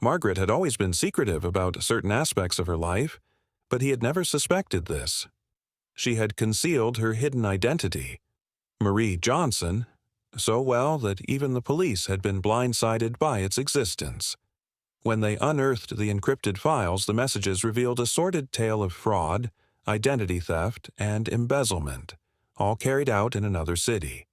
Margaret had always been secretive about certain aspects of her life, but he had never suspected this. She had concealed her hidden identity, Marie Johnson, so well that even the police had been blindsided by its existence. When they unearthed the encrypted files, the messages revealed a sordid tale of fraud, identity theft, and embezzlement, all carried out in another city.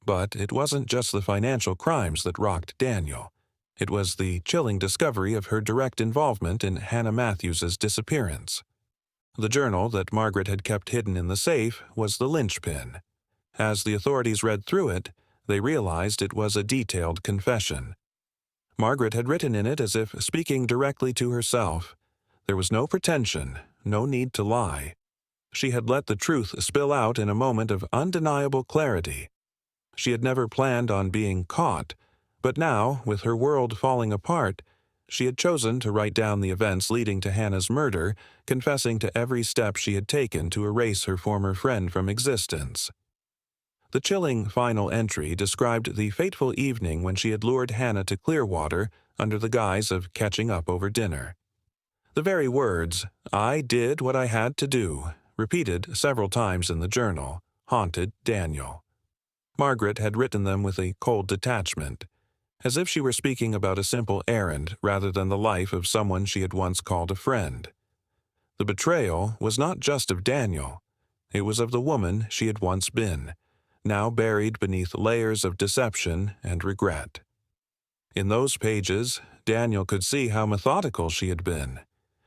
But it wasn't just the financial crimes that rocked Daniel. It was the chilling discovery of her direct involvement in Hannah Matthews's disappearance. The journal that Margaret had kept hidden in the safe was the linchpin. As the authorities read through it, they realized it was a detailed confession. Margaret had written in it as if speaking directly to herself. There was no pretension, no need to lie. She had let the truth spill out in a moment of undeniable clarity. She had never planned on being caught, but now, with her world falling apart, she had chosen to write down the events leading to Hannah's murder, confessing to every step she had taken to erase her former friend from existence. The chilling final entry described the fateful evening when she had lured Hannah to Clearwater under the guise of catching up over dinner. The very words, "I did what I had to do," repeated several times in the journal, haunted Daniel. Margaret had written them with a cold detachment, as if she were speaking about a simple errand rather than the life of someone she had once called a friend. The betrayal was not just of Daniel. It was of the woman she had once been, now buried beneath layers of deception and regret. In those pages, Daniel could see how methodical she had been.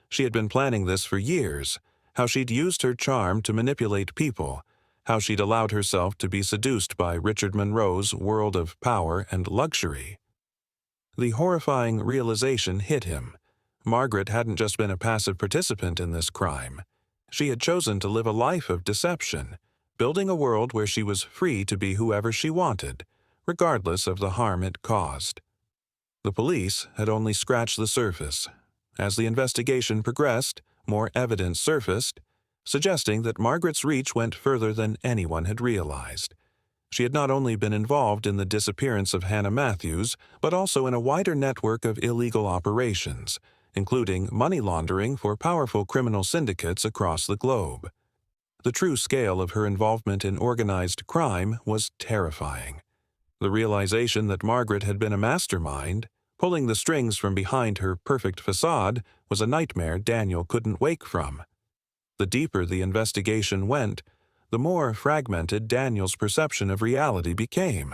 She had been planning this for years, how she'd used her charm to manipulate people, how she'd allowed herself to be seduced by Richard Monroe's world of power and luxury. The horrifying realization hit him. Margaret hadn't just been a passive participant in this crime. She had chosen to live a life of deception, building a world where she was free to be whoever she wanted, regardless of the harm it caused. The police had only scratched the surface. As the investigation progressed, more evidence surfaced, suggesting that Margaret's reach went further than anyone had realized. She had not only been involved in the disappearance of Hannah Matthews, but also in a wider network of illegal operations, including money laundering for powerful criminal syndicates across the globe. The true scale of her involvement in organized crime was terrifying. The realization that Margaret had been a mastermind, pulling the strings from behind her perfect facade, was a nightmare Daniel couldn't wake from. The deeper the investigation went, the more fragmented Daniel's perception of reality became.